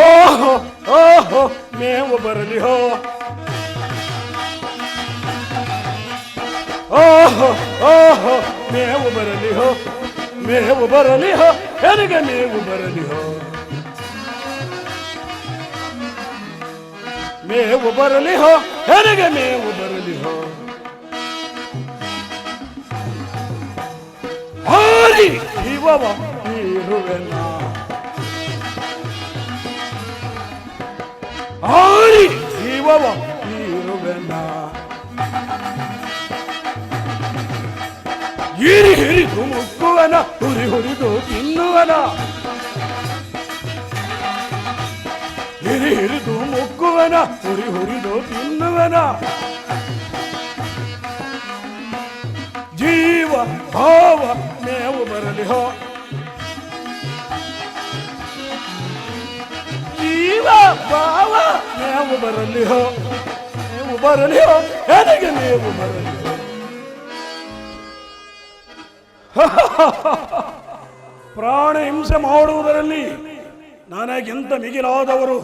ಓಹೋ ಓಹೋ ಮೇವು ಬರಲಿ ಹೋ, ಓಹೋ ಓಹೋ ಮೇವು ಬರಲಿ ಹೋ, ಮೇವು ಬರಲಿ ಹೋ, ನನಗೆ ಮೇವು ಬರಲಿ ಹೋ, ಮೇವು ಬರಲಿ ಹೋ, ನನಗೆ ಮೇವು ಬರಲಿ ಹೋ. ಹಾರಿ ಜೀವವ ಇರುವೆನ, ಹಾರಿ ಜೀವವ ಇರುವೆನ, ಹಿರಿ ಹಿರಿದು ಮುಕ್ಕುವನ, ಹುರಿ ಹುರಿದು ತಿನ್ನುವನ, ಹಿರಿ ಹಿರಿದು ಮುಕ್ಕುವನ, ಹುರಿ ಹುರಿದು ತಿನ್ನುವನ. ಜೀವ ಭಾವ ಮೇವು ಬರಲಿ ಹೋ, ಜೀವ ಭಾವ ಮೇವು ಬರಲಿ ಹೋ, ಮೇವು ಬರಲಿ ಹೋ, ನನಗೆ ಮೇವು ಬರಲಿ ಹೋ. ಪ್ರಾಣ ಹಿಂಸೆ ಮಾಡುವುದರಲ್ಲಿ ನನಗಿಂತ ಮಿಗಿಲಾದವರು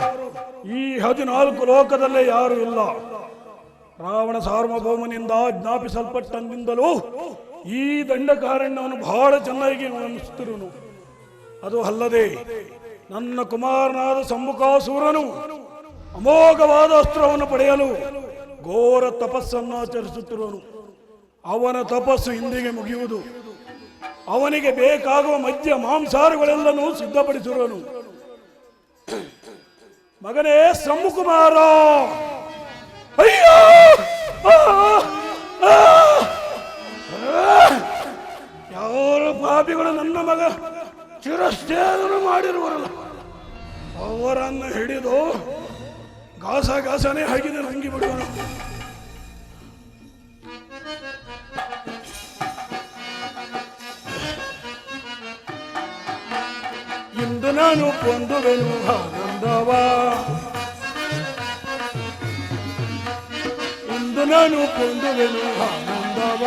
ಈ 14 ಲೋಕದಲ್ಲೇ ಯಾರೂ ಇಲ್ಲ. ರಾವಣ ಸಾರ್ವಭೌಮನಿಂದ ಜ್ಞಾಪಿಸಲ್ಪಟ್ಟಂದಿಂದಲೂ ಈ ದಂಡಕಾರಣ್ಯವನ್ನು ಬಹಳ ಚೆನ್ನಾಗಿ ಅನಿಸುತ್ತಿರುವನು. ಅದು ಅಲ್ಲದೆ ನನ್ನ ಕುಮಾರನಾದ ಸಂಬುಕಾಸುರನು ಅಮೋಘವಾದ ಅಸ್ತ್ರವನ್ನು ಪಡೆಯಲು ಘೋರ ತಪಸ್ಸನ್ನು ಆಚರಿಸುತ್ತಿರುವನು. ಅವನ ತಪಸ್ಸು ಇಂದಿಗೆ ಮುಗಿಯುವುದು. ಅವನಿಗೆ ಬೇಕಾಗುವ ಮದ್ಯ ಮಾಂಸಾಹಾರಗಳೆಲ್ಲನೂ ಸಿದ್ಧಪಡಿಸಿರುವನು. ಮಗನೇ ಸಂಬುಕುಮಾರ, ಅಯ್ಯೋ ಯಾರ ಪಾಪಿಗಳು ನನ್ನ ಮಗ ಚಿರಸ್ಥೇನ ಮಾಡಿರುವರಲ್ಲ, ಅವರನ್ನು ಹಿಡಿದು ಘಾಸನೇ ಹಾಕಿದೆ ನಂಗಿ ಬಿಡುವನು. ಇಂದು ನಾನು ಕೊಂದುವೆನು ಆನಂದವ, ಇಂದು ನಾನು ಕೊಂದುವೆನು ಆನಂದವ,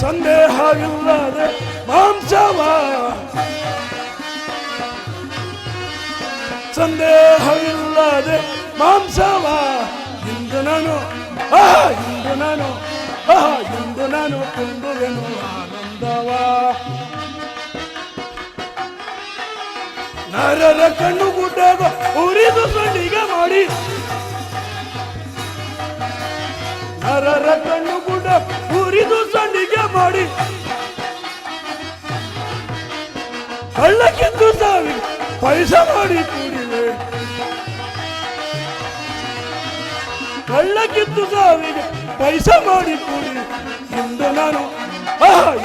ಸಂದೇಹವಿಲ್ಲದೆ ಮಾಂಸವ, ಸಂದೇಹವಿಲ್ಲದೆ ಮಾಂಸವ, ಇಂದು ನಾನು ಇಂದು ನಾನು ಇಂದು ನಾನು ಕೊಂದುವೆನು ಆನಂದವ. ನರರ ಕಣ್ಣು ಗುಡ್ಡಾಗ ಉರಿದು ಸಂಡಿಗೆ ಮಾಡಿ, ನರರ ಕಣ್ಣು ಗುಡ್ಡ ಉರಿದು ಸಂಡಿಗೆ ಮಾಡಿ, ಕಳ್ಳಕ್ಕಿಂದು ಸಾವಿ ಪೈಸ ಮಾಡಿ ಕೂಡಿವೆ, ಕಳ್ಳಕ್ಕಿಂದು ಸಾವಿಗೆ ಪೈಸ ಮಾಡಿ ಕೂಡಿ, ಇಂದು ನಾನು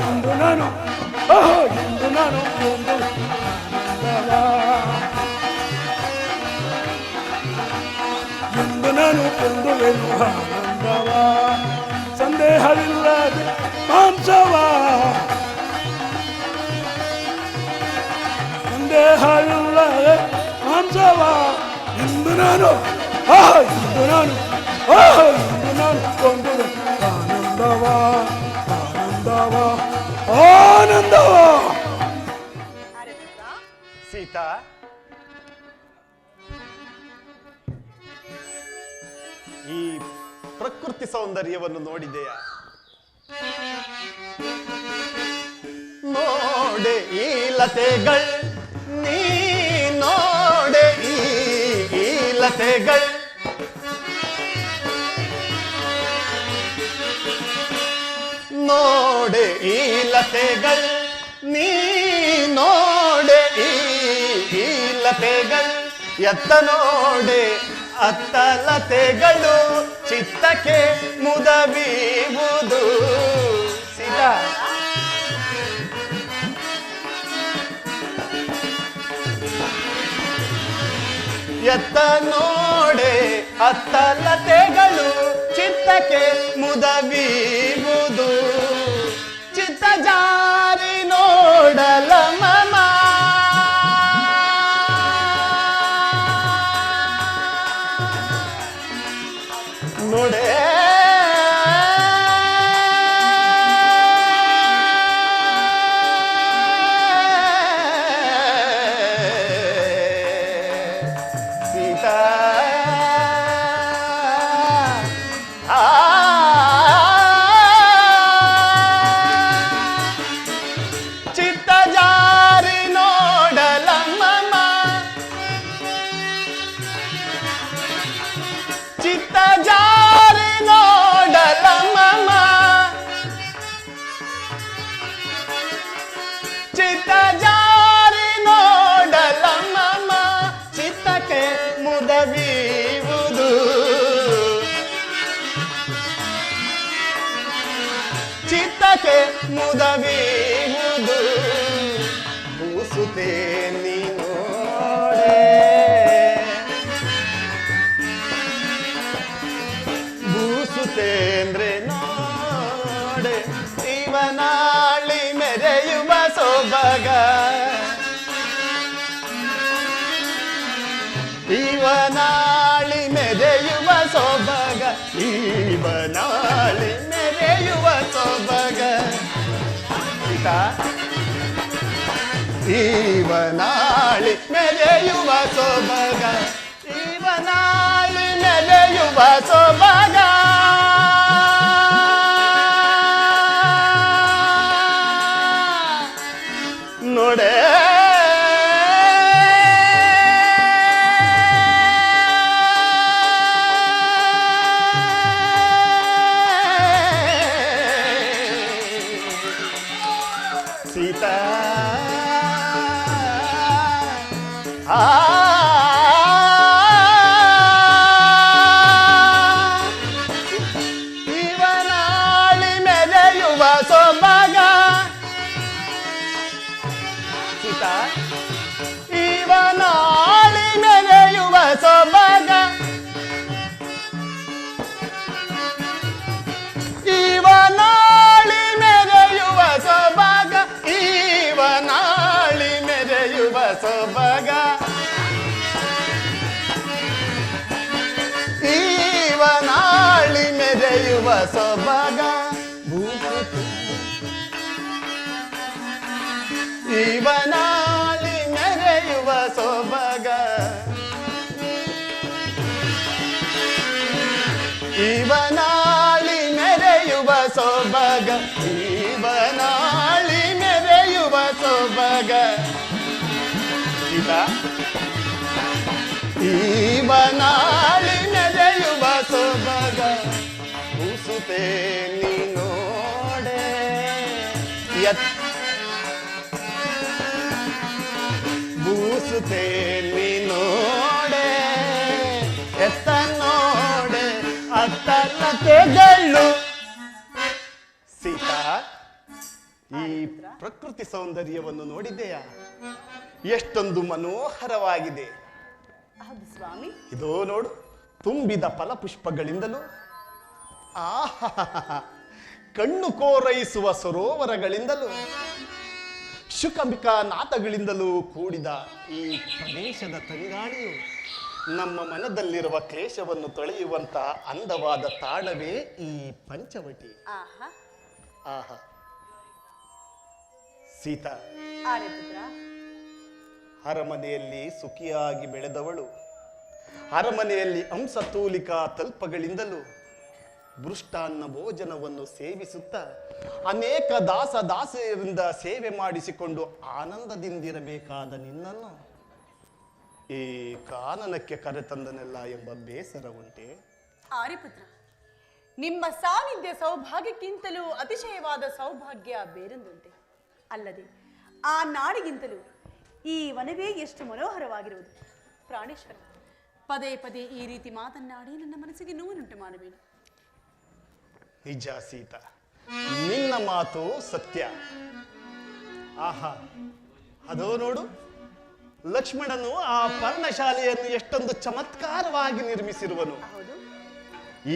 ಇಂದು ನಾನು ಇಂದು ನಾನು ಒಂದು ಇಂದು ನಾನು ಕೊಂದುವೆನು ಆನಂದವ, ಸಂದೇಹವಿಲ್ಲದೆ ಮಾಂಸವ, ಸಂದೇಹವಿಲ್ಲದೆ ಮಾಂಸವ, ಇಂದು ನಾನು ಇಂದು ನಾನು ಇಂದು ನಾನು ಕೊಂದುವೆನು ಆನಂದವ, ಆನಂದವ, ಆನಂದವ. ಸೀತಾ, ಈ ಪ್ರಕೃತಿ ಸೌಂದರ್ಯವನ್ನು ನೋಡಿದೆಯಾ? ನೋಡೆ ಈ ಲತೆಗಳ್, ನೀ ನೋಡೆ ಈ ಲತೆಗಳ್, ನೋಡೆ ಈ ಲತೆಗಳ್, ನೀ ನೋಡೆ ಈ ಲತೆಗಳ್, ಎತ್ತ ನೋಡೆ ಅತ್ತ ಲತೆಗಳು, ಚಿತ್ತಕ್ಕೆ ಮುದವೀವುದು. ಸೀತಾ, ಎತ್ತ ನೋಡೆ ಅತ್ತ ಲತೆಗಳು, ಚಿತ್ತಕ್ಕೆ ಮುದವೀವುದು. ಚಿತ್ತ ಜಾರಿ ನೋಡಲ ಮಮ, ನೋಡೆ ಚಿತ್ತಕ್ಕೆ ಮುದವೀವುದು ಬೂಸುತ್ತೆ ನೀನೋಡೆ ಬೂಸುತ್ತೆ ಅಂದ್ರೆ ನೋಡೆ ಇವನಾಳಿ ಮೆರೆಯುವ ಸೊಬಗ ಇವನಾಳಿ ಮೆರೆಯುವ ಸೊಬಗ ಇವನಾಳಿ ಮೆರೆಯುವ ಸೊಬಗ ಇವನಾಳಿ ಮೆರೆಯುವ ಸೊಬಗ ಇವನಾಳಿ ಮೆರೆಯುವ ಸೊಬಗ ನೋಡೆ ಸೀತಾ ಇವನಾಳಿ ಮೆರೆಯುವ ಸೊಬಗ ಸೀತಾ ಇವನಾಳಿ ಮೆರೆಯುವ ಸೊಬಗ ಇವನಾಳಿ ಮೆರೆಯುವ ಸೊಬಗ ಇವನಾಳಿ ಮೆರೆಯುವ ಸೊಬಗ ಇವನಾಳಿ ಮೆರೆಯುವ ಸೊಬಗ ಇವನಾಳಿ ಮೆರೆಯುವ ಸೊಬಗ ಇವನಾಳಿ ಮೆರೆಯುವ ಸೊಬಗ ಇವನಾಳಿ ಮೆರೆಯುವ ಸೊಬಗ ಇವನಾಳಿ ಮೆರೆಯುವ ಸೊಬಗ ಬೂಸುತ್ತೆ ನೀನೋಡೆ ಬೂಸುತ್ತೆ ನೀನೋಡೆ ಎತ್ತ ನೋಡೆ ಅತ್ತಲತೆಗಳು ಸೀತಾ ಈ ಪ್ರಕೃತಿ ಸೌಂದರ್ಯವನ್ನು ನೋಡಿದೆಯಾ ಎಷ್ಟೊಂದು ಮನೋಹರವಾಗಿದೆ ಹೌದು ಸ್ವಾಮಿ. ಇದೋ ನೋಡು ತುಂಬಿದ ಫಲಪುಷ್ಪಗಳಿಂದಲೂ ಕಣ್ಣು ಕೋರೈಸುವ ಸರೋವರಗಳಿಂದಲೂ ಶುಕಂಬಿಕಾ ನಾಥಗಳಿಂದಲೂ ಕೂಡಿದ ಈ ಪ್ರದೇಶದ ತಂಗಾಳಿಯು ನಮ್ಮ ಮನದಲ್ಲಿರುವ ಕ್ಲೇಶವನ್ನು ತೊಳೆಯುವಂತ ಅಂದವಾದ ತಾಣವೇ ಈ ಪಂಚವಟಿ. ಆಹಾ ಸೀತಾ, ಅರಮನೆಯಲ್ಲಿ ಸುಖಿಯಾಗಿ ಬೆಳೆದವಳು, ಅರಮನೆಯಲ್ಲಿ ಹಂಸತೂಲಿಕಾ ತಲ್ಪಗಳಿಂದಲೂ ಮೃಷ್ಟಾನ್ನ ಭೋಜನವನ್ನು ಸೇವಿಸುತ್ತಾ ಅನೇಕ ದಾಸದಾಸಿಯರಿಂದ ಸೇವೆ ಮಾಡಿಸಿಕೊಂಡು ಆನಂದದಿಂದಿರಬೇಕಾದ ನಿನ್ನನ್ನು ಈ ಕಾನನಕ್ಕೆ ಕರೆತಂದನೆಲ್ಲ ಎಂಬ ಬೇಸರ ಉಂಟೆ? ಆರ್ಯಪುತ್ರ, ನಿಮ್ಮ ಸಾನ್ನಿಧ್ಯ ಸೌಭಾಗ್ಯಕ್ಕಿಂತಲೂ ಅತಿಶಯವಾದ ಸೌಭಾಗ್ಯ ಬೇರೊಂದುಂಟೆ. ಅಲ್ಲದೆ ಆ ನಾಡಿಗಿಂತಲೂ ಈ ವನವೇ ಎಷ್ಟು ಮನೋಹರವಾಗಿರುವುದು. ಪ್ರಾಣೇಶ್ವರ, ಪದೇ ಪದೇ ಈ ರೀತಿ ಮಾತನ್ನಾಡಿ ನನ್ನ ಮನಸ್ಸಿಗೆ ನೋವುಂಟು ಮಾಡಬೇಡ. ನಿಜ ಸೀತಾ, ನಿನ್ನ ಮಾತು ಸತ್ಯ. ಆಹಾ, ಅದೋ ನೋಡು, ಲಕ್ಷ್ಮಣನು ಆ ಪರ್ಣಶಾಲೆಯನ್ನು ಎಷ್ಟೊಂದು ಚಮತ್ಕಾರವಾಗಿ ನಿರ್ಮಿಸಿರುವನು.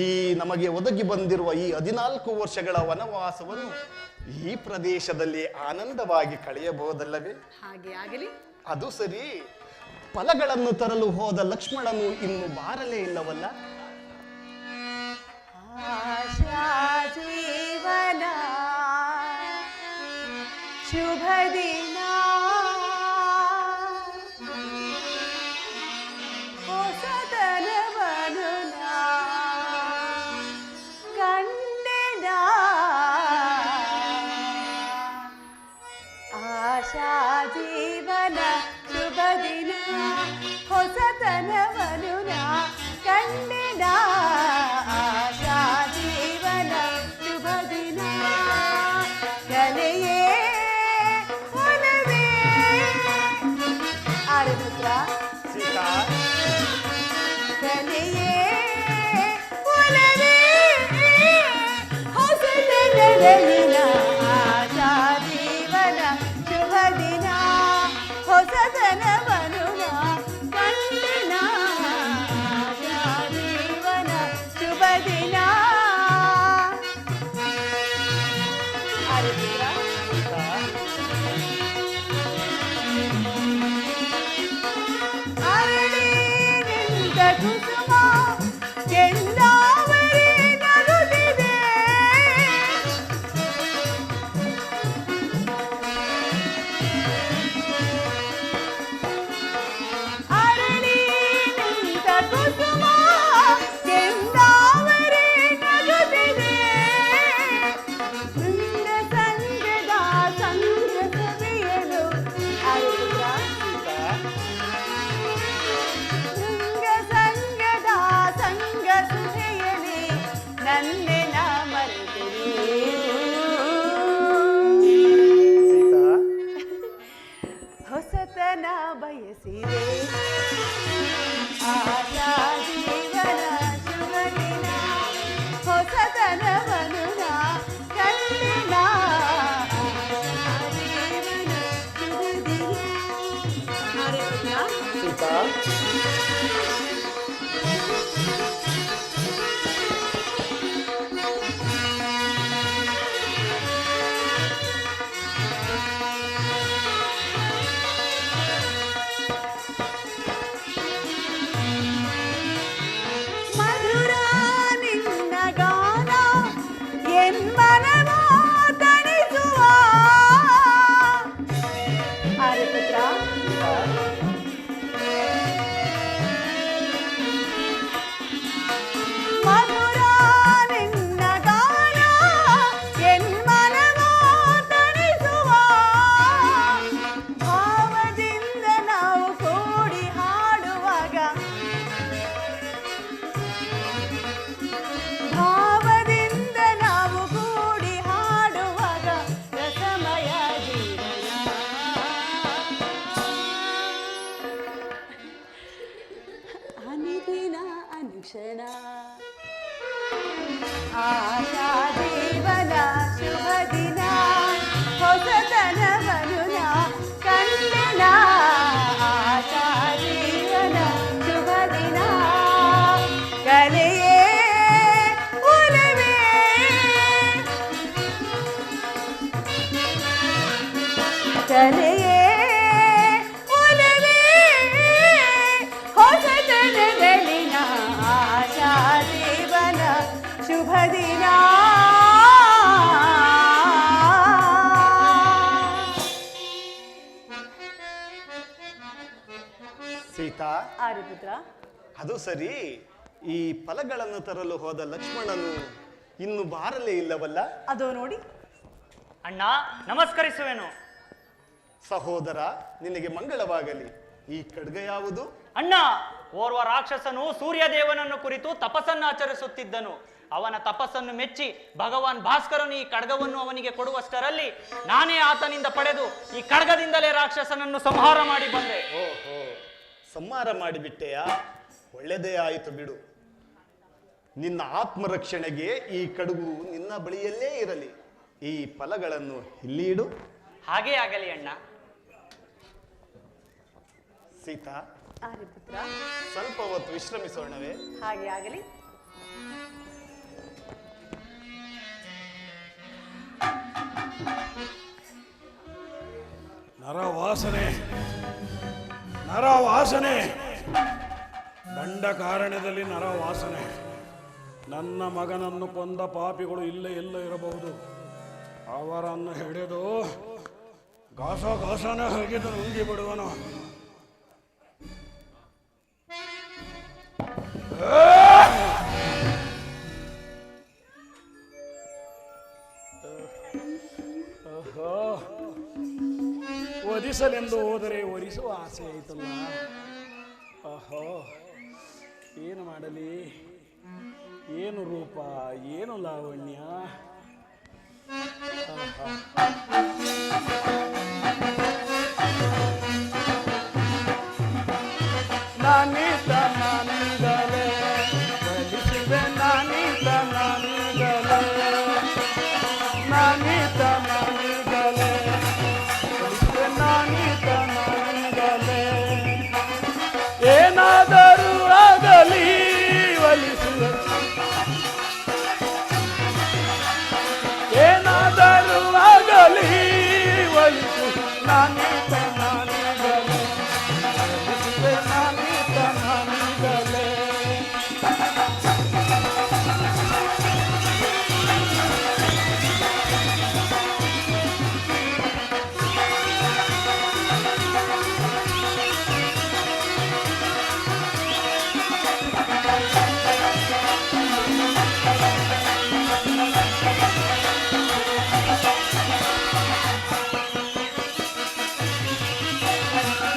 ಈ ನಮಗೆ ಒದಗಿ ಬಂದಿರುವ ಈ 14 ವರ್ಷಗಳ ವನವಾಸವನ್ನು ಈ ಪ್ರದೇಶದಲ್ಲಿ ಆನಂದವಾಗಿ ಕಳೆಯಬಹುದಲ್ಲವೇ? ಹಾಗೆ ಆಗಲಿ. ಅದು ಸರಿ, ಫಲಗಳನ್ನು ತರಲು ಹೋದ ಲಕ್ಷ್ಮಣನು ಇನ್ನು ಬಾರಲೇ ಇಲ್ಲವಲ್ಲ? ಆಶಾ ಜೀವನ ಶುಭ ದಿನ ಹೊಸತನವನು ಕಂಡೆನ. ಆಶಾ ಜೀವನ ಶುಭ ದಿನ ಹೊಸತನವನು ಕಂಡೆನ. ಆಶಾ ಜೀವನ ಶುಭ ದಿನ ಕಲೆಯೇ ನನ್ನೆ ನಾ ಮರೆತೆನು. ಸೀತಾ, ಹೊಸತನ ಬಯಸಿದೆ ಆಶಾ ಜೀವನ ಶುಭ ದಿನ ಹೊಸತನವನು ನಾ ಕಂಡಿನ ಆಶಾ ಜೀವನ ಶುಭ ದಿನ. ಸೀತಾ, ಮಧುರ ನಿನ್ನ ಗಾನ ಎನ್ಮನವೋ ತಣಿಸುವ. ಆರ್ಯಪುತ್ರ, ಮಧುರ ನಿನ್ನ ಗಾನ ಎನ್ಮನವೋ ತಣಿಸುವ. ಭಾವದಿಂದ ನಾವು ಕೂಡಿ ಹಾಡುವಾಗ ಭಾವದಿಂದ ನಾವು ಕೂಡಿ ಹಾಡುವಾಗ ರಸಮಯ ಜೀವನ. ಅನುದಿನ ಅನುಕ್ಷಣ ಆಶಾ ಜೀವನ ಶುಭ ದಿನ ಹೊಸತನವನು ನಾ ಕಂಡೆನ ಆಶಾ ಜೀವನ ಶುಭ ದಿನ. ಕಲೆಯೇ ಒಲವೇ ಕಲೆಯೇ ಒಲವೇ ಹೊಸತನದಲ್ಲಿನ ಆಶಾ ಜೀವನ ಶುಭ ದಿನ. ಸೀತಾ, ಆರ್ಯಪುತ್ರ, ಅದು ಸರಿ, ಈ ಫಲಗಳನ್ನು ತರಲು ಹೋದ ಲಕ್ಷ್ಮಣನು ಇನ್ನು ಬಾರಲೇ ಇಲ್ಲವಲ್ಲ? ಅದೋ ನೋಡಿ. ಅಣ್ಣ ನಮಸ್ಕರಿಸುವೆನು. ಸಹೋದರ, ನಿನಗೆ ಮಂಗಳವಾಗಲಿ. ಈ ಖಡ್ಗ ಯಾವುದು? ಅಣ್ಣ, ಓರ್ವ ರಾಕ್ಷಸನು ಸೂರ್ಯದೇವನನ್ನು ಕುರಿತು ತಪಸ್ಸನ್ನು ಆಚರಿಸುತ್ತಿದ್ದನು. ಅವನ ತಪಸ್ಸನ್ನು ಮೆಚ್ಚಿ ಭಗವಾನ್ ಭಾಸ್ಕರನು ಈ ಖಡ್ಗವನ್ನು ಅವನಿಗೆ ಕೊಡುವಷ್ಟರಲ್ಲಿ ನಾನೇ ಆತನಿಂದ ಪಡೆದು ಈ ಖಡ್ಗದಿಂದಲೇ ರಾಕ್ಷಸನನ್ನು ಸಂಹಾರ ಮಾಡಿ ಬಂದೆ. ಓಹೋ, ಸಂಹಾರ ಮಾಡಿಬಿಟ್ಟೆಯಾ? ಒಳ್ಳೆಯದೇ ಆಯಿತು ಬಿಡು. ನಿನ್ನ ಆತ್ಮರಕ್ಷಣೆಗೆ ಈ ಕಡುಗು ನಿನ್ನ ಬಳಿಯಲ್ಲೇ ಇರಲಿ. ಈ ಫಲಗಳನ್ನು ಇಲ್ಲಿ ಇಡು. ಹಾಗೇ ಆಗಲಿ ಅಣ್ಣ. ಸೀತಾ, ಆರ್ಯಪುತ್ರ, ಸ್ವಲ್ಪ ಹೊತ್ತು ವಿಶ್ರಮಿಸೋಣವೇ? ಹಾಗೆ ಆಗಲಿ. ನರವಾಸನೆ, ನರವಾಸನೆ, ದಂಡಕಾರಣ್ಯದಲ್ಲಿ ನರವಾಸನೆ. ನನ್ನ ಮಗನನ್ನು ಕೊಂದ ಪಾಪಿಗಳು ಇಲ್ಲೇ ಎಲ್ಲ ಇರಬಹುದು. ಅವರನ್ನು ಹಿಡಿದು ಘಾಸನ ಹೋಗಿದ್ದು ನುಂಗಿ ಬಿಡುವನು. ಒದಿಸಲೆಂದು ಹೋದರೆ ಒರಿಸುವ ಆಸೆ ಆಯ್ತಲ್ಲ. ಆಹೋ, ಏನು ಮಾಡಲಿ? ಏನು ರೂಪ, ಏನು ಲಾವಣ್ಯ. ನಾನೀತ ನಾನೀಗಲೇ ಬಲಿಸಿದೆ, ನಾನೀತ ನಾನೀಗಲೇ, ನಾನೀತ ನಾನೀಗಲೇ ಬಲಿಸಿದೆ, ನಾನೀತ ನಾನೀಗಲೇ. ಏನಾದರೂ ಆಗಲಿ ಒಲಿಸುವೆ, ಏನಾದರೂ ಆಗಲಿ ಒಲಿಸು, ನಾನೀತ ನಾನೀಗಲೇ ಬಲಿಸಿದೆ, ನಾನೀತ ನಾನೀಗಲೇ.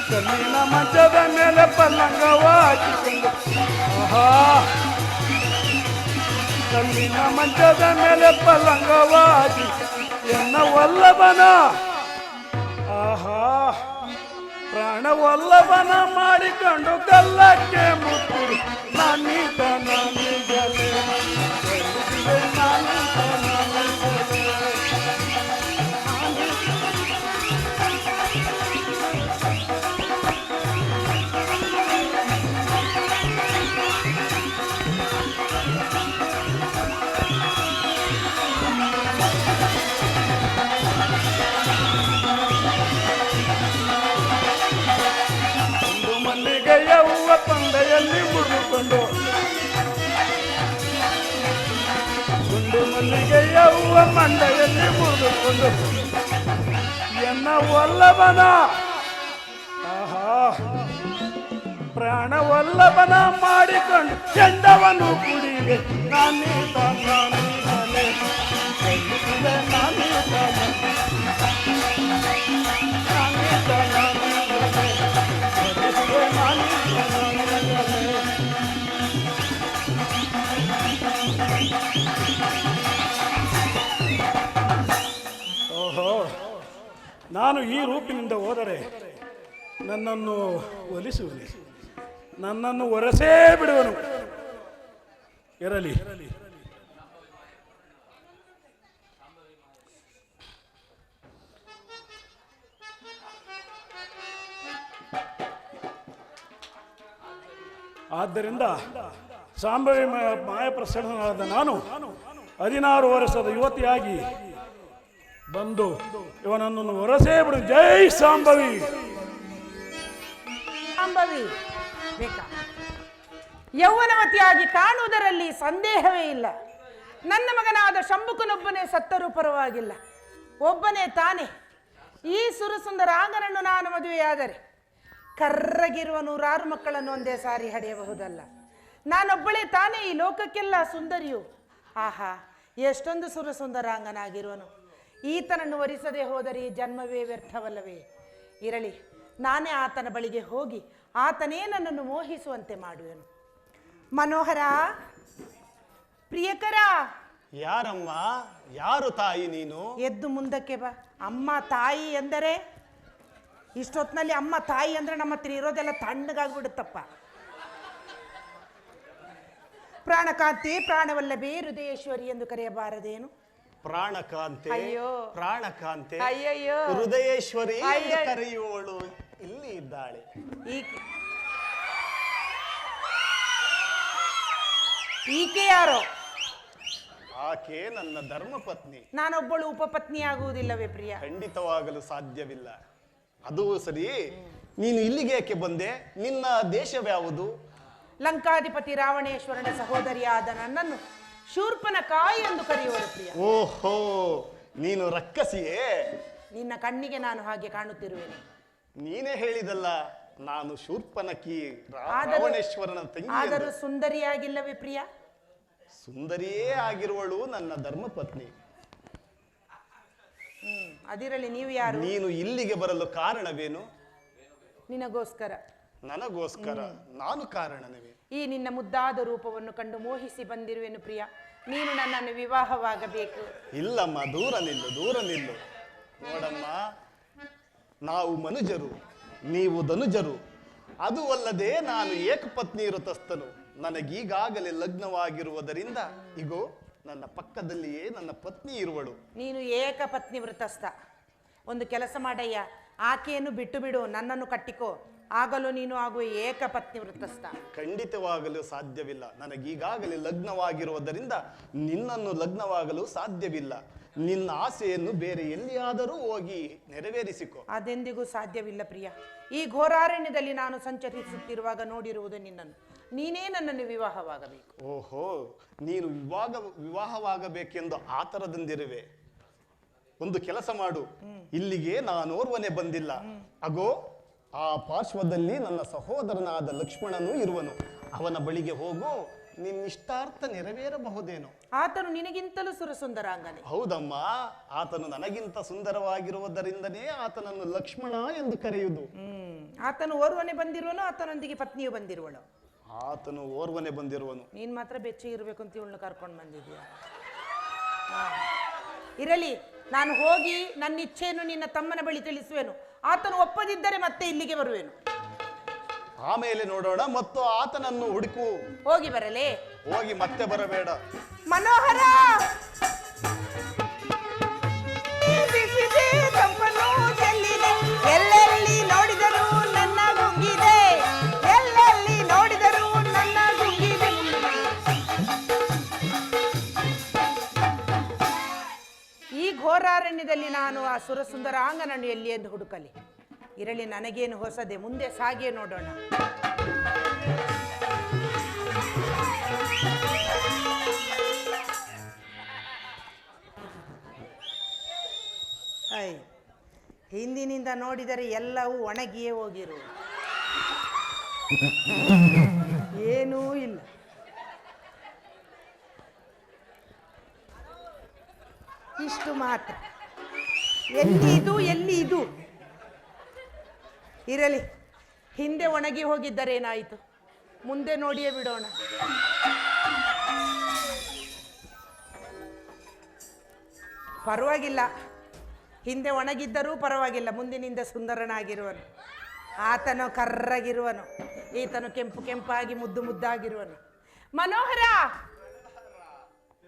ಕಲ್ಲಿನ ಮಂಚದ ಮೇಲೆ ಪಲ್ಲಂಗವ ಹಾಕಿಕೊಂಡು, ಆಹಾ, ಕಲ್ಲಿನ ಮಂಚದ ಮೇಲೆ ಪಲಂಗವಾಗಿ ಎನ್ನ ವಲ್ಲಭನ ಆಹಾ ಪ್ರಾಣವಲ್ಲಭನ ಮಾಡಿಕೊಂಡು ಕಲ್ಲಕ್ಕೆ ಮುತ್ತಿರಿ ನಾನೀತ ನಾನೀಗಲೇ ಹೂವ ಪಂದೆಯಲ್ಲಿ ಮುಡಿದುಕೊಂಡು ಗುಂಡು ಮಲ್ಲಿಗೆಯ ಹೂವ ಮಂಡೆಯಲ್ಲಿ ಮುಡಿದುಕೊಂಡು ಎನ್ನ ವಲ್ಲಭನ ಆಹಾ ಪ್ರಾಣವಲ್ಲಭನ ಮಾಡಿಕೊಂಡು ಚೆಂಡವನ್ನು ಕುಡಿಗೆ ನಾನೀತ ನಾನೀಗಲೇ ನಾನೀತ ಓಹೋ ನಾನು ಈ ರೂಪಿನಿಂದ ಹೋದರೆ ನನ್ನನ್ನು ಒಲಿಸುವನು, ನನ್ನನ್ನು ಒರೆಸೇ ಬಿಡುವನು. ಇರಲಿ ಆದ್ದರಿಂದ ಸಾಂಬವಿ ಮಾಯಪ್ರಸನ್ನನಾದ ನಾನು 16 ವರ್ಷದ ಯುವತಿಯಾಗಿ ಬಂದು ಇವನನ್ನು ಹೊರಸೇ ಬಿಡು. ಜೈ ಸಾಂಬವಿ. ಸಾಂಬವಿ ಬೇಕಾ? ಯೌವನವತಿಯಾಗಿ ಕಾಣುವುದರಲ್ಲಿ ಸಂದೇಹವೇ ಇಲ್ಲ. ನನ್ನ ಮಗನಾದ ಶಂಭುಕನೊಬ್ಬನೇ ಸತ್ತರೂ ಪರವಾಗಿಲ್ಲ, ಒಬ್ಬನೇ ತಾನೇ. ಈ ಸುರಸುಂದರಾಂಗನನ್ನು ನಾನು ಮದುವೆಯಾದರೆ ಕರ್ರಗಿರುವ 100 ಮಕ್ಕಳನ್ನು ಒಂದೇ ಸಾರಿ ಹಡೆಯಬಹುದಲ್ಲ. ನಾನೊಬ್ಬಳೇ ತಾನೇ ಈ ಲೋಕಕ್ಕೆಲ್ಲ ಸುಂದರಿಯು. ಆಹಾ, ಎಷ್ಟೊಂದು ಸುರಸುಂದರಾಂಗನಾಗಿರುವನು. ಈತನನ್ನು ವರಿಸದೆ ಹೋದರೆ ಈ ಜನ್ಮವೇ ವ್ಯರ್ಥವಲ್ಲವೇ? ಇರಲಿ, ನಾನೇ ಆತನ ಬಳಿಗೆ ಹೋಗಿ ಆತನೇ ನನ್ನನ್ನು ಮೋಹಿಸುವಂತೆ ಮಾಡುವೆನು. ಮನೋಹರ, ಪ್ರಿಯಕರ. ಯಾರಮ್ಮ? ಯಾರು ತಾಯಿ ನೀನು? ಎದ್ದು ಮುಂದಕ್ಕೆ ಬಾ. ಅಮ್ಮ ತಾಯಿ ಎಂದರೆ ಇಷ್ಟೊತ್ತಿನಲ್ಲಿ ಅಮ್ಮ ತಾಯಿ ಅಂದ್ರೆ ನಮ್ಮ ಹತ್ರ ಇರೋದೆಲ್ಲ ತಣ್ಣಗಾಗ್ಬಿಡುತ್ತಪ್ಪ. ಪ್ರಾಣಕಾಂತಿ, ಪ್ರಾಣವಲ್ಲಭೆ, ಹೃದಯೇಶ್ವರಿ ಎಂದು ಕರೆಯಬಾರದೇನು? ಪ್ರಾಣಕಾಂತೆ, ಅಯ್ಯೋ ಪ್ರಾಣಕಾಂತೆ, ಅಯ್ಯಯ್ಯೋ ಹೃದಯೇಶ್ವರಿ ಎಂದು ಕರೆಯುವಳು ಇಲ್ಲಿ ಇದ್ದಾಳೆ. ಈಕೆ ಯಾರೋ? ಆಕೆ ನನ್ನ ಧರ್ಮಪತ್ನಿ. ನಾನೊಬ್ಬಳು ಉಪಪತ್ನಿ ಆಗುವುದಿಲ್ಲವೇ ಪ್ರಿಯ? ಖಂಡಿತವಾಗಲು ಸಾಧ್ಯವಿಲ್ಲ. ಅದು ಸರಿ, ನೀನು ಇಲ್ಲಿಗೆ ಏಕೆ ಬಂದೆ? ನಿನ್ನ ದೇಶವ್ಯಾವುದು? ಲಂಕಾಧಿಪತಿ ರಾವಣೇಶ್ವರನ ಸಹೋದರಿಯಾದ ನನ್ನನ್ನು ಶೂರ್ಪನಖಾ ಎಂದು ಕರೆಯುವರು ಪ್ರಿಯ. ಓಹೋ, ನೀನು ರಕ್ಕಸಿಯೇ? ನಿನ್ನ ಕಣ್ಣಿಗೆ ನಾನು ಹಾಗೆ ಕಾಣುತ್ತಿರುವೆನೆ. ನೀನೇ ಹೇಳಿದಲ್ಲ, ನಾನು ಶೂರ್ಪನಖಿ, ರಾವಣೇಶ್ವರನ ತಂಗಿ. ಆದರೂ ಸುಂದರಿಯಾಗಿಲ್ಲವೇ ಪ್ರಿಯ? ಸುಂದರಿಯೇ ಆಗಿರುವಳು ನನ್ನ ಧರ್ಮಪತ್ನಿ. ಅದಿರಲಿ, ನೀವು ಯಾರು? ನೀನು ಇಲ್ಲಿಗೆ ಬರಲು ಕಾರಣವೇನು? ನಿನಗೋಸ್ಕರ. ನನಗೋಸ್ಕರ? ನಾನು ಕಾರಣನವೇ? ಈ ನಿನ್ನ ಮುದ್ದಾದ ರೂಪವನ್ನು ಕಂಡು ಮೋಹಿಸಿ ಬಂದಿರುವೆನು ಪ್ರಿಯ. ನೀನು ನನ್ನನ್ನು ವಿವಾಹವಾಗಬೇಕು. ಇಲ್ಲಮ್ಮ, ದೂರ ನಿಲ್ಲು, ದೂರ ನಿಲ್ಲು. ನೋಡಮ್ಮ, ನಾವು ಮನುಜರು, ನೀವು ಧನುಜರು. ಅದು ಅಲ್ಲದೆ ನಾನು ಏಕಪತ್ನಿ ವೃತಸ್ಥನು. ನನಗೀಗಾಗಲೇ ಲಗ್ನವಾಗಿರುವುದರಿಂದ ಇಗೋ ನನ್ನ ಪಕ್ಕದಲ್ಲಿಯೇ ನನ್ನ ಪತ್ನಿ ಇರುವಳು. ನೀನು ಏಕಪತ್ನಿ ವೃತಸ್ಥ. ಒಂದು ಕೆಲಸ ಮಾಡಯ್ಯ, ಆಕೆಯನ್ನು ಬಿಟ್ಟು ಬಿಡು, ನನ್ನನ್ನು ಕಟ್ಟಿಕೋ. ಆಗಲೂ ನೀನು ಆಗುವ ಏಕಪತ್ನಿ ವೃತಸ್ಥ. ಖಂಡಿತವಾಗಲು ಸಾಧ್ಯವಿಲ್ಲ. ನನಗೀಗಾಗಲೇ ಲಗ್ನವಾಗಿರುವುದರಿಂದ ನಿನ್ನನ್ನು ಲಗ್ನವಾಗಲು ಸಾಧ್ಯವಿಲ್ಲ. ನಿನ್ನ ಆಸೆಯನ್ನು ಬೇರೆ ಎಲ್ಲಿಯಾದರೂ ಹೋಗಿ ನೆರವೇರಿಸಿಕೊ. ಅದೆಂದಿಗೂ ಸಾಧ್ಯವಿಲ್ಲ ಪ್ರಿಯ. ಈ ಘೋರಾರಣ್ಯದಲ್ಲಿ ನಾನು ಸಂಚರಿಸುತ್ತಿರುವಾಗ ನೋಡಿರುವುದು ನಿನ್ನನ್ನು. ನೀನೇ ನನ್ನನ್ನು ವಿವಾಹವಾಗಬೇಕು. ಓಹೋ, ನೀನು ವಿವಾಹವಾಗಬೇಕೆಂದು ಆತರದಿಂದಿರುವೆ. ಒಂದು ಕೆಲಸ ಮಾಡು, ಇಲ್ಲಿಗೆ ನಾನೋರ್ವನೇ ಬಂದಿಲ್ಲ. ಅಗೋ ಆ ಪಾರ್ಶ್ವದಲ್ಲಿ ನನ್ನ ಸಹೋದರನಾದ ಲಕ್ಷ್ಮಣನು ಇರುವನು. ಅವನ ಬಳಿಗೆ ಹೋಗು, ನಿನ್ನಿಷ್ಟಾರ್ಥ ನೆರವೇರಬಹುದೇನೋ. ಆತನು ನಿನಗಿಂತಲೂ ಸುರಸುಂದರಾಂಗನೇ. ಹೌದಮ್ಮ, ಆತನು ನನಗಿಂತ ಸುಂದರವಾಗಿರುವುದರಿಂದನೇ ಆತನನ್ನು ಲಕ್ಷ್ಮಣ ಎಂದು ಕರೆಯುವುದು. ಆತನು ಓರ್ವನೇ ಬಂದಿರುವನು, ಆತನೊಂದಿಗೆ ಪತ್ನಿಯು ಬಂದಿರುವಳು. ಆತನು ಓರ್ವನೇ ಬಂದಿರುವನು. ನೀನ್ ಮಾತ್ರ ಬೆಚ್ಚಗಿರ್ಬೇಕು ಅಂತ ಇವಳನ್ನ ಕರ್ಕೊಂಡು ಬಂದಿದ್ಯಾ? ಇರಲಿ, ನಾನು ಹೋಗಿ ನನ್ನ ಇಚ್ಛೆಯನ್ನು ನಿನ್ನ ತಮ್ಮನ ಬಳಿ ತಿಳಿಸುವೆನು. ಆತನು ಒಪ್ಪದಿದ್ದರೆ ಮತ್ತೆ ಇಲ್ಲಿಗೆ ಬರುವೆನು. ಆಮೇಲೆ ನೋಡೋಣ. ಮತ್ತು ಆತನನ್ನು ಹುಡುಕು. ಹೋಗಿ ಬರಲೇ? ಹೋಗಿ ಮತ್ತೆ ಬರಬೇಡ. ಮನೋಹರ, ತಂಪನ್ನು ಚೆಲ್ಲಿದೆ, ಎಲ್ಲೆಲ್ಲಿ ನೋಡಿದರೂ ನನ್ನ ಗುಂಗಿದೆ, ಎಲ್ಲೆಲ್ಲಿ ನೋಡಿದರೂ ನನ್ನ ಗುಂಗಿದೆ. ಈ ಘೋರಾರಣ್ಯದಲ್ಲಿ ನಾನು ಆ ಸುರಸುಂದರಾಂಗನನ್ನು ಎಲ್ಲಿ ಎಂದು ಹುಡುಕಲಿ. ಇರಲಿ, ನನಗೇನು ಹೊಸದೆ, ಮುಂದೆ ಸಾಗೆ ನೋಡೋಣ. ಹಿಂದಿನಿಂದ ನೋಡಿದರೆ ಎಲ್ಲವೂ ಒಣಗಿಯೇ ಹೋಗಿರು, ಏನೂ ಇಲ್ಲ. ಇಷ್ಟು ಮಾತ್ರ. ಎಲ್ಲಿ ಇದು, ಎಲ್ಲಿ ಇದು? ಇರಲಿ, ಹಿಂದೆ ಒಣಗಿ ಹೋಗಿದ್ದರೇನಾಯಿತು, ಮುಂದೆ ನೋಡಿಯೇ ಬಿಡೋಣ. ಪರವಾಗಿಲ್ಲ, ಹಿಂದೆ ಒಣಗಿದ್ದರೂ ಪರವಾಗಿಲ್ಲ, ಮುಂದಿನಿಂದ ಸುಂದರನಾಗಿರುವನು. ಆತನು ಕರ್ರಗಿರುವನು, ಈತನು ಕೆಂಪು ಕೆಂಪಾಗಿ ಮುದ್ದು ಮುದ್ದಾಗಿರುವನು. ಮನೋಹರ,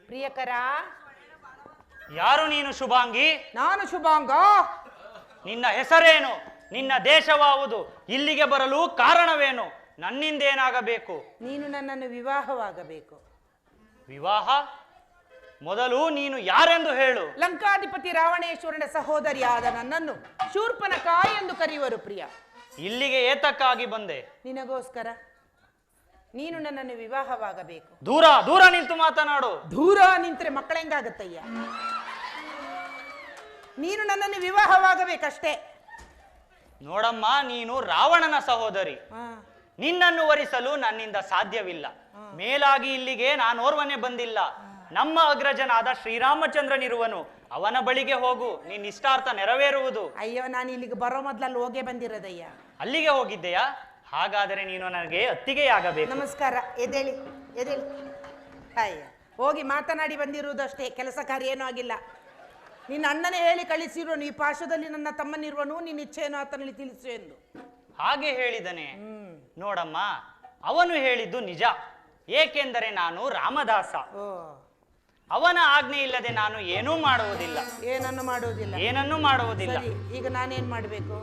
ಪ್ರಿಯಕರ. ಯಾರು ನೀನು ಶುಭಾಂಗಿ? ನಾನು ಶುಭಾಂಗ. ನಿನ್ನ ಹೆಸರೇನು? ನಿನ್ನ ದೇಶವಾವುದು? ಇಲ್ಲಿಗೆ ಬರಲು ಕಾರಣವೇನು? ನನ್ನಿಂದೇನಾಗಬೇಕು? ನೀನು ನನ್ನನ್ನು ವಿವಾಹವಾಗಬೇಕು. ವಿವಾಹ? ಮೊದಲು ನೀನು ಯಾರೆಂದು ಹೇಳು. ಲಂಕಾಧಿಪತಿ ರಾವಣೇಶ್ವರನ ಸಹೋದರಿಯಾದ ನನ್ನನ್ನು ಶೂರ್ಪನಖ ಎಂದು ಕರೆಯುವರು. ಪ್ರಿಯ, ಇಲ್ಲಿಗೆ ಏತಕ್ಕಾಗಿ ಬಂದೆ? ನಿನಗೋಸ್ಕರ. ನೀನು ನನ್ನನ್ನು ವಿವಾಹವಾಗಬೇಕು. ದೂರ ದೂರ ನಿಂತು ಮಾತನಾಡು. ದೂರ ನಿಂತ್ರೆ ಮಕ್ಕಳೆಂಗಾಗತ್ತಯ್ಯ? ನೀನು ನನ್ನನ್ನು ವಿವಾಹವಾಗಬೇಕಷ್ಟೇ. ನೋಡಮ್ಮ, ನೀನು ರಾವಣನ ಸಹೋದರಿ. ನಿನ್ನನ್ನು ವರಿಸಲು ನನ್ನಿಂದ ಸಾಧ್ಯವಿಲ್ಲ. ಮೇಲಾಗಿ ಇಲ್ಲಿಗೆ ನಾನೋರ್ವನೇ ಬಂದಿಲ್ಲ. ನಮ್ಮ ಅಗ್ರಜನಾದ ಶ್ರೀರಾಮಚಂದ್ರನಿರುವನು, ಅವನ ಬಳಿಗೆ ಹೋಗು, ನಿನ್ನ ಇಷ್ಟಾರ್ಥ ನೆರವೇರುವುದು. ಅಯ್ಯೋ, ನಾನು ಇಲ್ಲಿಗೆ ಬರೋ ಮೊದಲಲ್ಲಿ ಹೋಗೇ ಬಂದಿರೋದಯ್ಯ. ಅಲ್ಲಿಗೆ ಹೋಗಿದ್ದೆಯಾ? ಹಾಗಾದರೆ ನೀನು ನನಗೆ ಅತ್ತಿಗೆಯಾಗಬೇಕು. ನಮಸ್ಕಾರ. ಎದೇಳಿ ಎದೇಳಿ. ಅಯ್ಯ, ಹೋಗಿ ಮಾತನಾಡಿ ಬಂದಿರುವುದಷ್ಟೇ, ಕೆಲಸ ಕಾರ್ಯ ಏನೂ ಆಗಿಲ್ಲ. ನಿನ್ನ ಅಣ್ಣನೇ ಹೇಳಿ ಕಳಿಸಿರುವನು, ಈ ಪಾಶದಲ್ಲಿ ನನ್ನ ತಮ್ಮನಿರುವನು, ನಿನ್ನ ಇಚ್ಛೆಯನ್ನು ಆತನಲ್ಲಿ ತಿಳಿಸು ಎಂದು. ಹಾಗೆ ಹೇಳಿದನೆ. ನೋಡಮ್ಮ, ಅವನು ಹೇಳಿದ್ದು ನಿಜ. ಏಕೆಂದರೆ ನಾನು ರಾಮದಾಸ. ಅವನ ಆಜ್ಞೆ ಇಲ್ಲದೆ ನಾನು ಏನೂ ಮಾಡುವುದಿಲ್ಲ. ಏನನ್ನು ಮಾಡುವುದಿಲ್ಲ? ಏನನ್ನು ಮಾಡುವುದಿಲ್ಲ. ಈಗ ನಾನೇನ್ ಮಾಡಬೇಕು?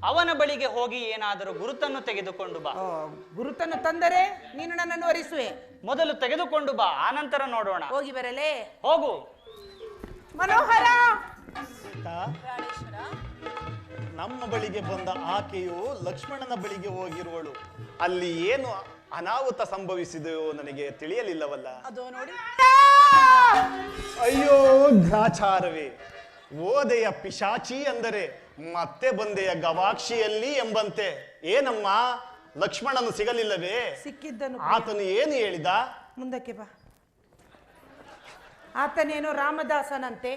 ಅವನ ಬಳಿಗೆ ಹೋಗಿ ಏನಾದರೂ ಗುರುತನ್ನು ತೆಗೆದುಕೊಂಡು ಬಾ. ಗುರುತನ್ನು ತಂದರೆ ನೀನು ನನ್ನನ್ನು ವರಿಸುವೆ. ಮೊದಲು ತೆಗೆದುಕೊಂಡು ಬಾ, ಆನಂತರ ನೋಡೋಣ. ಹೋಗಿ ಬರಲೇ? ಹೋಗು. ಮನೋಹರ, ನಮ್ಮ ಬಳಿಗೆ ಬಂದ ಆಕೆಯು ಲಕ್ಷ್ಮಣನ ಬಳಿಗೆ ಹೋಗಿರುವಳು. ಅಲ್ಲಿ ಏನು ಅನಾಹುತ ಸಂಭವಿಸಿದೆಯೋ ನನಗೆ ತಿಳಿಯಲಿಲ್ಲವಲ್ಲ. ಅದು ನೋಡಿ. ಅಯ್ಯೋ ಗ್ರಾಚಾರವೇ, ಓದೆಯ ಪಿಶಾಚಿ ಅಂದರೆ ಮತ್ತೆ ಬಂದೆಯ ಗವಾಕ್ಷಿಯಲ್ಲಿ ಎಂಬಂತೆ. ಏನಮ್ಮ, ಲಕ್ಷ್ಮಣನು ಸಿಗಲಿಲ್ಲವೇ? ಸಿಕ್ಕಿದ್ದನು. ಆತನು ಏನು ಹೇಳಿದ? ಮುಂದಕ್ಕೆ ಬಾ. ಆತನೇನೋ ರಾಮದಾಸನಂತೆ,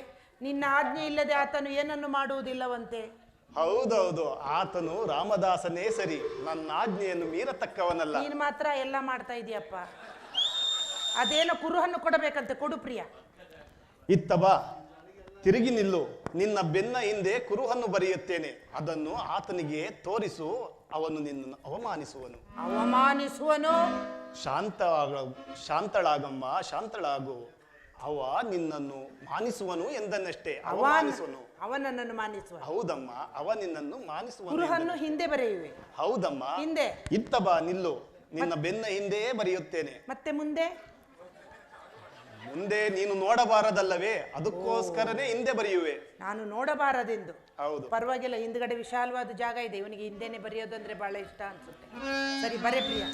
ನಿನ್ನ ಆಜ್ಞೆ ಇಲ್ಲದೆ ಆತನು ಏನನ್ನು ಮಾಡುವುದಿಲ್ಲವಂತೆ. ಹೌದೌದು, ಆತನು ರಾಮದಾಸನೇ ಸರಿ, ನನ್ನ ಆಜ್ಞೆಯನ್ನು ಮೀರತಕ್ಕವನಲ್ಲ. ನೀನು ಮಾತ್ರ ಎಲ್ಲ ಮಾಡ್ತಾ ಇದೀಯಪ್ಪ. ಅದೇನೋ ಕುರುಹನ್ನು ಕೊಡಬೇಕಂತೆ, ಕೊಡು ಪ್ರಿಯ. ಇತ್ತ ಬಾ, ತಿರುಗಿ ನಿಲ್ಲು. ನಿನ್ನ ಬೆನ್ನ ಹಿಂದೆ ಕುರುಹನ್ನು ಬರೆಯುತ್ತೇನೆ, ಅದನ್ನು ಆತನಿಗೆ ತೋರಿಸು. ಅವನು ನಿನ್ನನ್ನು ಅವಮಾನಿಸುವನು. ಅವಮಾನಿಸುವನು? ಶಾಂತಳಾಗಮ್ಮ, ಶಾಂತಳಾಗು. ಅವ ನಿನ್ನನ್ನು ಮಾನಿಸುವನು ಎಂದನಷ್ಟೇ, ಅವಮಾನಿಸುವನು. ಅವನನ್ನು ಮಾನಿಸುವ? ಹೌದಮ್ಮ, ಅವ ನಿನ್ನನ್ನು ಮಾನಿಸುವನು. ಕುರುಹನ್ನು ಹಿಂದೆ ಬರೆಯುವೆ? ಹೌದಮ್ಮ. ಹಿಂದೆ? ಇತ್ತ ಬಾ, ನಿಲ್ಲು. ನಿನ್ನ ಬೆನ್ನ ಹಿಂದೆ ಬರೆಯುತ್ತೇನೆ. ಮತ್ತೆ ಮುಂದೆ? ಮುಂದೆ ನೀನು ನೋಡಬಾರದಲ್ಲವೇ, ಅದಕ್ಕೋಸ್ಕರನೇ ಹಿಂದೆ ಬರೆಯುವೆ. ನಾನು ನೋಡಬಾರದೆಂದು? ಹೌದು. ಪರವಾಗಿಲ್ಲ, ಹಿಂದ್ಗಡೆ ವಿಶಾಲವಾದ ಜಾಗ ಇದೆ, ಇವನಿಗೆ ಹಿಂದೆನೆ ಬರೆಯೋದಂದ್ರೆ ಬಹಳ ಇಷ್ಟ ಅನ್ಸುತ್ತೆ. ಸರಿ, ಬರೇ ಪ್ರಿಯ.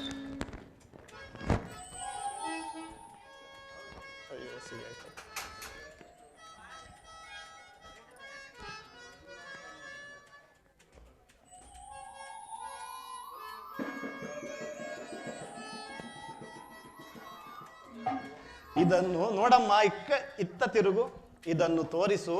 ಇದನ್ನು ನೋಡಮ್ಮ, ಇತ್ತ ತಿರುಗು, ಇದನ್ನು ತೋರಿಸು.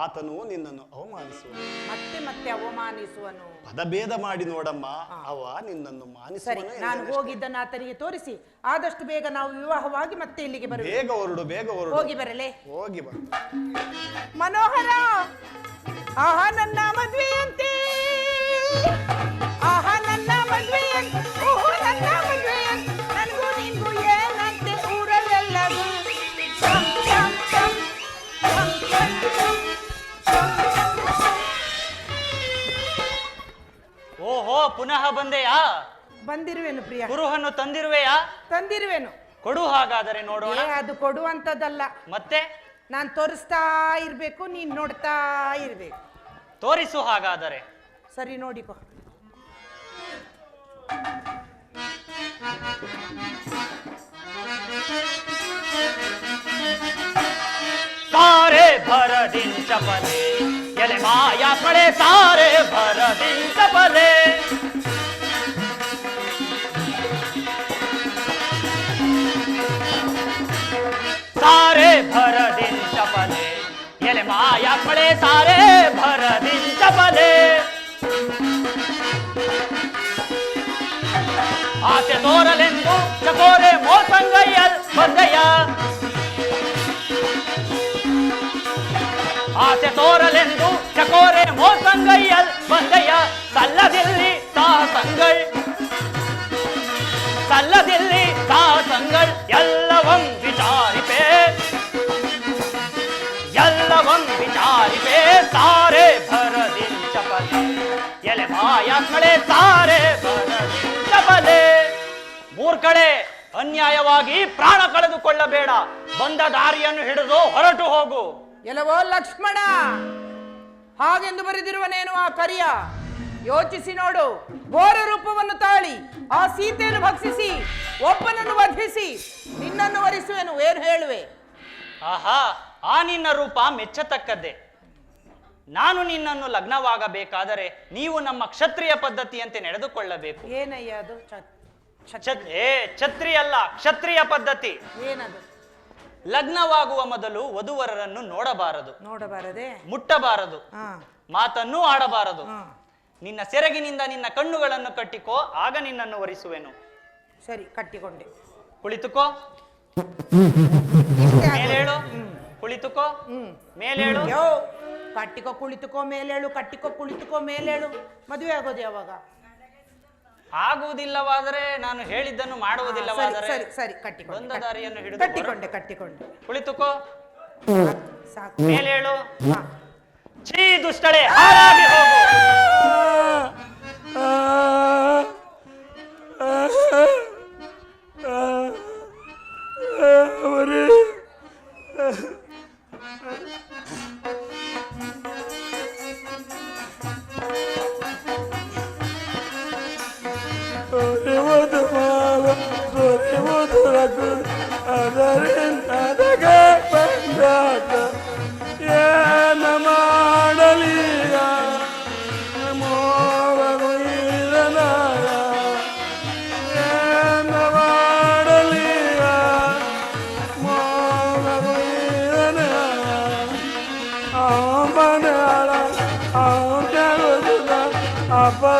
ಆತನು ನಿನ್ನನ್ನು ಅವಮಾನಿಸುವನು. ಮತ್ತೆ ಮತ್ತೆ ಅವಮಾನಿಸುವನು. ಪದಭೇದ ಮಾಡಿ ನೋಡಮ್ಮ, ಅವ ನಿನ್ನನ್ನು ಸರಿ, ಮಾನಿಸುವನು. ನಾನು ಹೋಗಿದ್ದನ್ನು ಆತನಿಗೆ ತೋರಿಸಿ ಆದಷ್ಟು ಬೇಗ ನಾವು ವಿವಾಹವಾಗಿ ಮತ್ತೆ ಇಲ್ಲಿಗೆ ಬರಬೇಕು. ಬೇಗ ಹೊರಡು, ಬೇಗ ಹೊರಡು. ಹೋಗಿ ಬರಲೇ. ಹೋಗಿ ಬಾ. ಮನೋಹರ, ಆಹಾ ನನ್ನ ಮದುವೆಯಂತೆ, ಆಹಾ ನನ್ನ ಮದುವೆಯಂತೆ, ಓಹೋ ನನ್ನ ಮದುವೆಯಂತೆ, ನನಗೂ ನಿನ್ಗೂ ಏನಂತೆ ಊರಲ್ಲೆಲ್ಲವೂ ಚಂ ಚಂ ಚಂ ಚಂ ಚಂ ಚಂ. ಓಹೋ, ಪುನಃ ಬಂದೆಯಾ? ಬಂದಿರುವೆನು ಪ್ರಿಯ. ಕುರುಹನ್ನು ತಂದಿರುವೆಯಾ? ತಂದಿರುವೆನು. ಕೊಡು ಹಾಗಾದರೆ ನೋಡೋಣ. ಅದು ಕೊಡುವಂಥದ್ದಲ್ಲ, ಮತ್ತೆ ನಾನು ತೋರಿಸ್ತಾ ಇರ್ಬೇಕು, ನೀನ್ ನೋಡ್ತಾ ಇರ್ಬೇಕು. ತೋರಿಸು ಹಾಗಾದರೆ. ಸರಿ, ನೋಡಿಕೋ. सारे भरदिन चपले एले माया पड़े, सारे भरदिन चपले सारे भरदिन चपले एले माया पड़े, सारे भरदिन चपले आसे तोरलेंदु चकोरे मोसंगಯ್ಯಲ್ ಬಂದಯ್ಯ, ಆಸೆ ತೋರಲೆಂದು ಚಕೋರೆ ಮೋಸಂಗಯ್ಯಲ್ ಬಂದಯ್ಯ, ಸಲ್ಲದಿಲ್ಲಿ ಸಾಸಂಗಳ್, ಸಲ್ಲದಿಲ್ಲಿ ಸಾಸಂಗಳ್ ಎಲ್ಲವಂ ವಿಚಾರಿಪೆ, ಎಲ್ಲವಂ ವಿಚಾರಿಪೆ, ಸಾರೆ ಭರದಿನ್ ಚಪಲೆ ಎಲೆ ಮಾಯ ಕಳೆ, ಸಾರೆ ಭರದಿನ್ ಚಪಲೆ. ಮೂರ್ಖಳೆ, ಅನ್ಯಾಯವಾಗಿ ಪ್ರಾಣ ಕಳೆದುಕೊಳ್ಳಬೇಡ, ಬಂದ ದಾರಿಯನ್ನು ಹಿಡಿದು ಹೊರಟು ಹೋಗು. ಎಲ್ಲವೋ ಲಕ್ಷ್ಮಣ, ಹಾಗೆಂದು ಬರೆದಿರುವನೇನು ಆ ಕರಿಯ? ಯೋಚಿಸಿ ನೋಡು. ಘೋರ ರೂಪವನ್ನು ತಾಳಿ ಆ ಸೀತೆಯನ್ನು ಭಕ್ಷಿಸಿ ಒಬ್ಬನನ್ನು ವಧಿಸಿ ನಿನ್ನನ್ನು ವರಿಸುವೆನು. ಏನು ಹೇಳುವೆ? ಆಹಾ, ಆ ನಿನ್ನ ರೂಪ ಮೆಚ್ಚತಕ್ಕದ್ದೇ. ನಾನು ನಿನ್ನನ್ನು ಲಗ್ನವಾಗಬೇಕಾದರೆ ನೀವು ನಮ್ಮ ಕ್ಷತ್ರಿಯ ಪದ್ಧತಿಯಂತೆ ನಡೆದುಕೊಳ್ಳಬೇಕು. ಏನಯ್ಯ ಅದು? ಛತ್ರಿ ಅಲ್ಲ, ಕ್ಷತ್ರಿಯ ಪದ್ಧತಿ. ಏನದು? ಲಗ್ನವಾಗುವ ಮೊದಲು ವಧುವರರನ್ನು ನೋಡಬಾರದು, ನೋಡಬಾರದೆ, ಮುಟ್ಟಬಾರದು, ಹಾ ಮಾತನ್ನೂ ಆಡಬಾರದು. ಹಾ. ನಿನ್ನ ಸೆರಗಿನಿಂದ ನಿನ್ನ ಕಣ್ಣುಗಳನ್ನು ಕಟ್ಟಿಕೋ, ಆಗ ನಿನ್ನನ್ನು ವರಿಸುವೆನು. ಸರಿ, ಕಟ್ಟಿಕೊಂಡೆ. ಕುಳಿತುಕೋ, ಮೇಲೇಳು. ಕುಳಿತುಕೋ, ಮೇಲೇಳು. ಯೋ, ಕಟ್ಟಿಕೋ ಕುಳಿತುಕೋ ಮೇಲೇಳು, ಕಟ್ಟಿಕೋ ಕುಳಿತುಕೋ ಮೇಲೇಳು. ಮದುವೆ ಆಗೋದು ಯಾವಾಗ? ಆಗುವುದಿಲ್ಲವಾದರೆ, ನಾನು ಹೇಳಿದ್ದನ್ನು ಮಾಡುವುದಿಲ್ಲವಾದರೆ ಸರಿ ಸರಿ, ಕಟ್ಟಿಕೊಂಡೆ. ಬಂದ ದಾರಿಯನ್ನು ಹಿಡಿದು ಕಟ್ಟಿಕೊಂಡೆ ಕಟ್ಟಿಕೊಂಡೆ. ಕುಳಿತುಕೋ, ಸಾಕು. ಮೇಲೇಳು. ಹಾ. ಛೀ ದುಷ್ಟಳೆ, ಹಾರಾಗಿ ಹೋಗು. Apa